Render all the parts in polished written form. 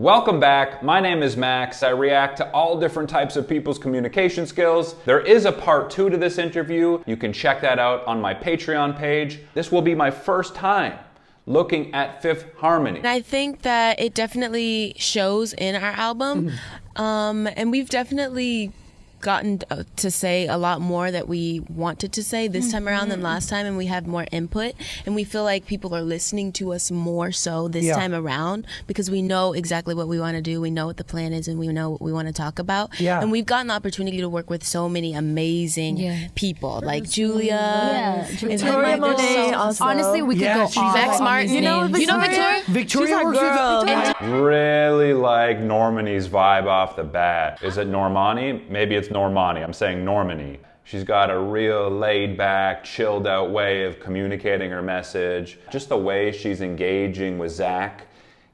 Welcome back. My name is Max. I react to all different types of people's communication skills. There is a part 2 to this interview. You can check that out on my Patreon page. This will be my first time looking at Fifth Harmony. And I think that it definitely shows in our album. And we've definitely gotten to say a lot more that we wanted to say this time around than last time, and we have more input, and we feel like people are listening to us more so this time around because we know exactly what we want to do, we know what the plan is, and we know what we want to talk about. And we've gotten the opportunity to work with so many amazing people like Julia, Victoria Monet. Honestly, we could go on. Max Martin. You know Victoria? Victoria works with Victoria. Really like Normani's vibe off the bat. Is it Normani? Maybe it's Normani. I'm saying Normani. She's got a real laid back, chilled out way of communicating her message. Just the way she's engaging with Zach.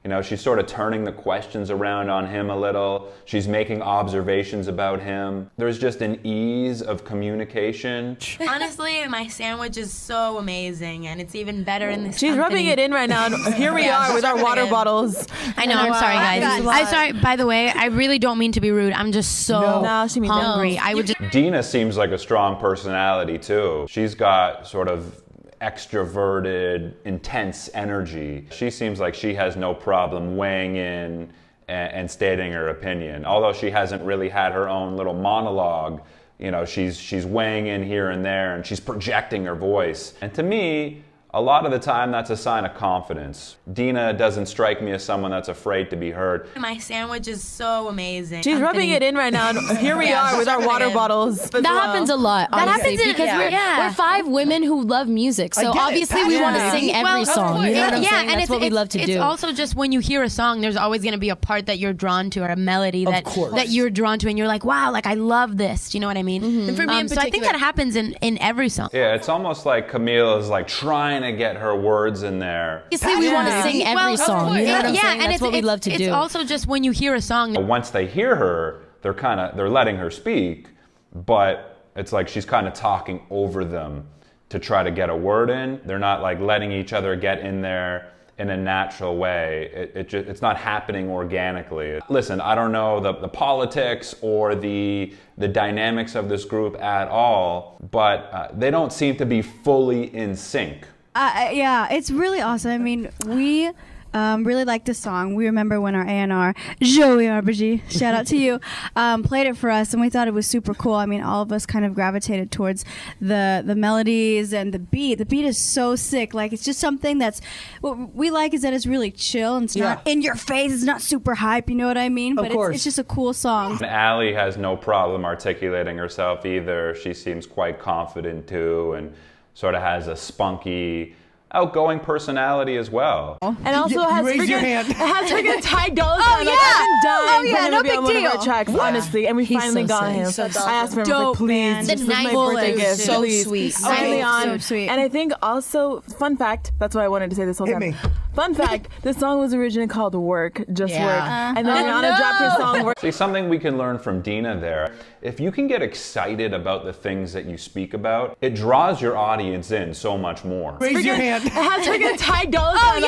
You know, she's sort of turning the questions around on him a little. She's making observations about him. There's just an ease of communication. Honestly, my sandwich is so amazing, and it's even better in this She's rubbing it in right now. Here we are with our water bottles. I know, I'm sorry, guys. I'm sorry, by the way, I really don't mean to be rude. I'm just so hungry. I would just... Dina seems like a strong personality too. She's got sort of extroverted, intense energy. She seems like she has no problem weighing in and stating her opinion. Although she hasn't really had her own little monologue, you know, she's weighing in here and there, and she's projecting her voice. And to me, a lot of the time, that's a sign of confidence. Dina doesn't strike me as someone that's afraid to be heard. My sandwich is so amazing. She's rubbing it in right now. Here we are with our water bottles. That happens a lot, honestly, because we're 5 women who love music, so obviously we want to sing every song. You know what I'm saying? That's what we love to do. It's also just when you hear a song, there's always going to be a part that you're drawn to or a melody that you're drawn to, and you're like, wow, like I love this. Do you know what I mean? And for me in so I think that happens in every song. Yeah, it's almost like Camille is like trying to get her words in there. Obviously, we want to sing every song. You know what I'm saying? That's what we love to do. It's also just when you hear a song. Once they hear her, they're letting her speak, but it's like she's kind of talking over them to try to get a word in. They're not like letting each other get in there in a natural way. It's not happening organically. Listen, I don't know the politics or the dynamics of this group at all, but they don't seem to be fully in sync. Yeah, it's really awesome. I mean, we really like this song. We remember when our A&R, Joey RBG, shout out to you, played it for us, and we thought it was super cool. I mean, all of us kind of gravitated towards the melodies and the beat. The beat is so sick. Like, it's just something that's, what we like is that it's really chill, and it's not in your face. It's not super hype, you know what I mean? But it's just a cool song. And Allie has no problem articulating herself either. She seems quite confident too, and sort of has a spunky, outgoing personality as well. And also has freaking Ty Dolla Oh Sign. yeah, no big deal. One of our tracks, honestly, and we finally got him. I asked for him, like, please, this is my birthday gift, so please. sweet. Finally on. So sweet. And I think also, fun fact, that's what I wanted to say this whole time. Fun fact, this song was originally called Work, Just Work. And then Rihanna dropped her song Work. See, something we can learn from Dina there. If you can get excited about the things that you speak about, it draws your audience in so much more. Raise your hand. It has freaking Ty Dolla Sign.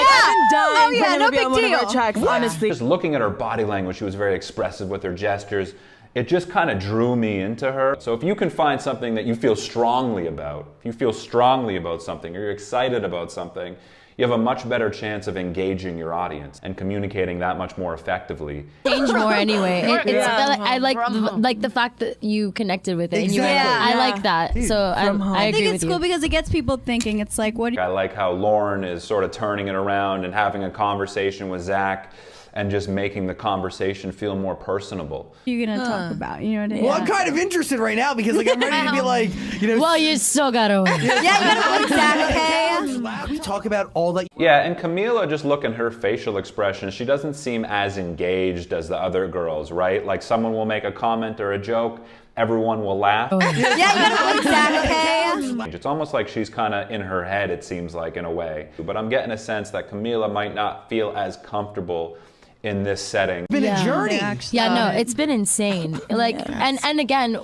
No big deal. One of our tracks, honestly. Just looking at her body language, she was very expressive with her gestures. It just kind of drew me into her. So if you can find something that you feel strongly about, if you feel strongly about something, or you're excited about something, you have a much better chance of engaging your audience and communicating that much more effectively. Change more anyway. I like the fact that you connected with it. Exactly. I like that. So I agree with you. I think it's cool because it gets people thinking. It's like, what? I like how Lauren is sort of turning it around and having a conversation with Zach and just making the conversation feel more personable. You're gonna talk about, you know what I mean? Well, I'm kind of interested right now because like I'm ready to be like, you know. Well, you still gotta win. You gotta win, Zach, okay? We talk about all that. Yeah, and Camila, just look at her facial expression, she doesn't seem as engaged as the other girls, right? Like someone will make a comment or a joke, everyone will laugh. You gotta win, Zach, okay? It's almost like she's kind of in her head, it seems like, in a way. But I'm getting a sense that Camila might not feel as comfortable in this setting. It's been a journey. Yeah, no, it's been insane. Like, and again,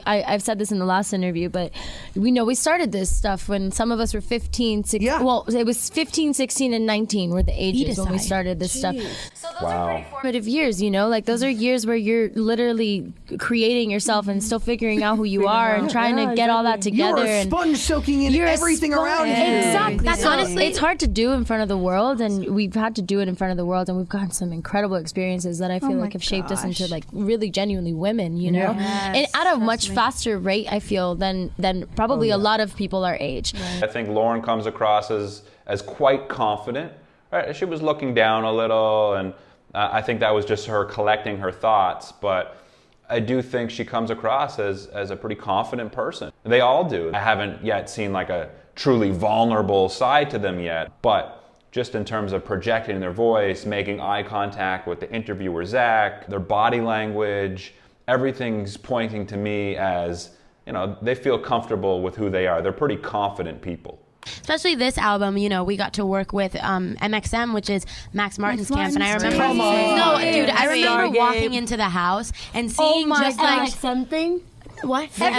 I've said this in the last interview, but we started this stuff when some of us were 15, 16. Yeah. Well, it was 15, 16, and 19 were the ages when we started this stuff. So those are pretty formative years, like those are years where you're literally creating yourself and still figuring out who you are and trying to get all that together. You're a sponge soaking in everything around you. Exactly. That's honestly, it's hard to do in front of the world, and we've had to do it in front of the world, and we've gotten some incredible experiences that I feel like have shaped us into like really genuinely women, and at a much faster rate, I feel, than probably a lot of people our age. I think Lauren comes across as quite confident. Right? She was looking down a little, and I think that was just her collecting her thoughts, but I do think she comes across as a pretty confident person. They all do. I haven't yet seen like a truly vulnerable side to them yet, but just in terms of projecting their voice, making eye contact with the interviewer, Zach, their body language, everything's pointing to me as, they feel comfortable with who they are. They're pretty confident people. Especially this album, we got to work with MXM, which is Max Martin's camp, and I remember, I remember walking into the house and seeing just like MXM thing. What? That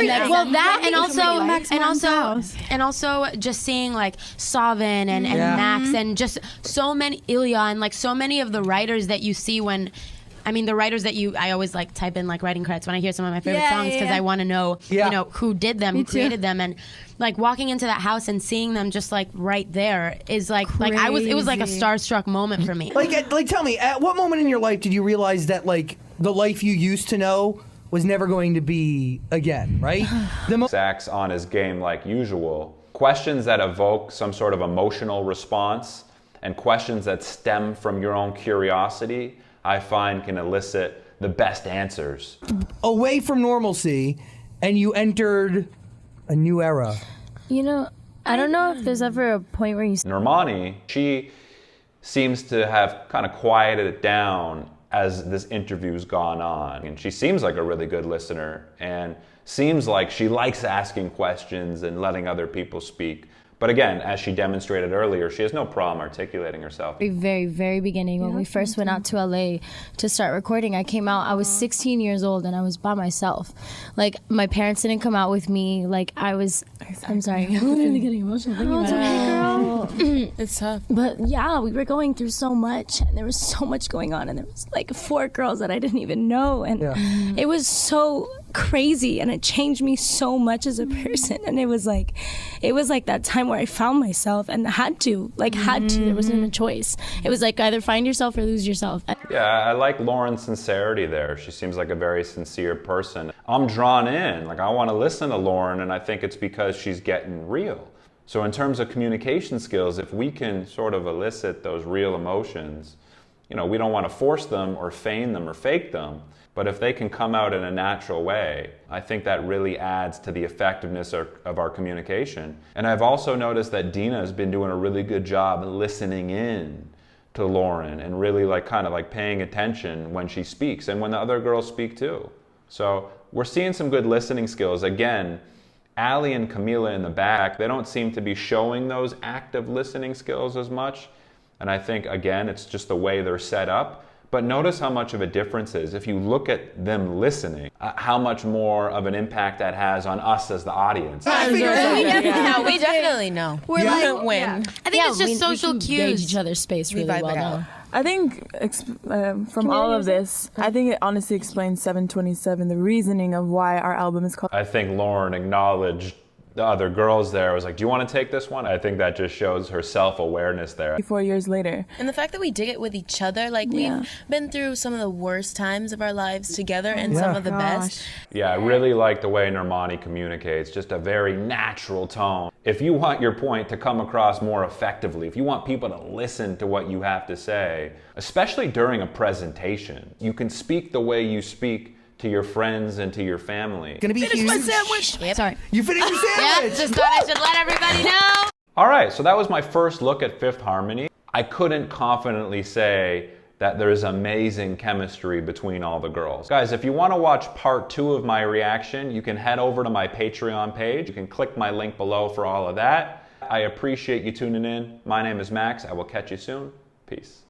and also just seeing like Savin and Max and just so many Ilya and like so many of the writers that you see the writers that I always like type in like writing credits when I hear some of my favorite songs because I want to know, who did them, who created them, and like walking into that house and seeing them just like right there is like it was like a starstruck moment for me. Like tell me, at what moment in your life did you realize that like the life you used to know was never going to be again, right? Zach's on his game like usual. Questions that evoke some sort of emotional response and questions that stem from your own curiosity, I find can elicit the best answers. Away from normalcy, and you entered a new era. I don't know if there's ever a point where you... Normani, she seems to have kind of quieted it down as this interview's gone on. And she seems like a really good listener and seems like she likes asking questions and letting other people speak. But again, as she demonstrated earlier, she has no problem articulating herself. Very, very beginning, when we first went out to LA to start recording, I came out, I was 16 years old and I was by myself. Like, my parents didn't come out with me. Like, I'm sorry, I'm literally getting emotional thinking about it. Okay, girl. It's tough. But yeah, we were going through so much and there was so much going on and there was like 4 girls that I didn't even know. And it was so crazy and it changed me so much as a person. And it was like that time where I found myself and had to. There wasn't a choice. It was like either find yourself or lose yourself. Yeah, I like Lauren's sincerity there. She seems like a very sincere person. I'm drawn in. Like, I want to listen to Lauren, and I think it's because she's getting real. So in terms of communication skills, if we can sort of elicit those real emotions, we don't want to force them or feign them or fake them. But if they can come out in a natural way, I think that really adds to the effectiveness of our communication. And I've also noticed that Dina has been doing a really good job listening in to Lauren and really kind of paying attention when she speaks and when the other girls speak too. So we're seeing some good listening skills. Again, Allie and Camila in the back, they don't seem to be showing those active listening skills as much. And I think, again, it's just the way they're set up. But notice how much of a difference is if you look at them listening, how much more of an impact that has on us as the audience. We definitely know. We're like, win. I think it's just social cues. Gauge each other's space really well now. I think from all of this, I think it honestly explains 727, the reasoning of why our album is called. I think Lauren acknowledged the other girls there. I was like, do you want to take this one? I think that just shows her self-awareness there. 4 years later. And the fact that we did it with each other, we've been through some of the worst times of our lives together and some of the best. Yeah, I really like the way Normani communicates, just a very natural tone. If you want your point to come across more effectively, if you want people to listen to what you have to say, especially during a presentation, you can speak the way you speak to your friends and to your family. Gonna be huge. my sandwich. Yep. Sorry. You finished your sandwich. Just thought I should let everybody know. All right, so that was my first look at Fifth Harmony. I couldn't confidently say that there's amazing chemistry between all the girls. Guys, if you want to watch part 2 of my reaction, you can head over to my Patreon page. You can click my link below for all of that. I appreciate you tuning in. My name is Max. I will catch you soon. Peace.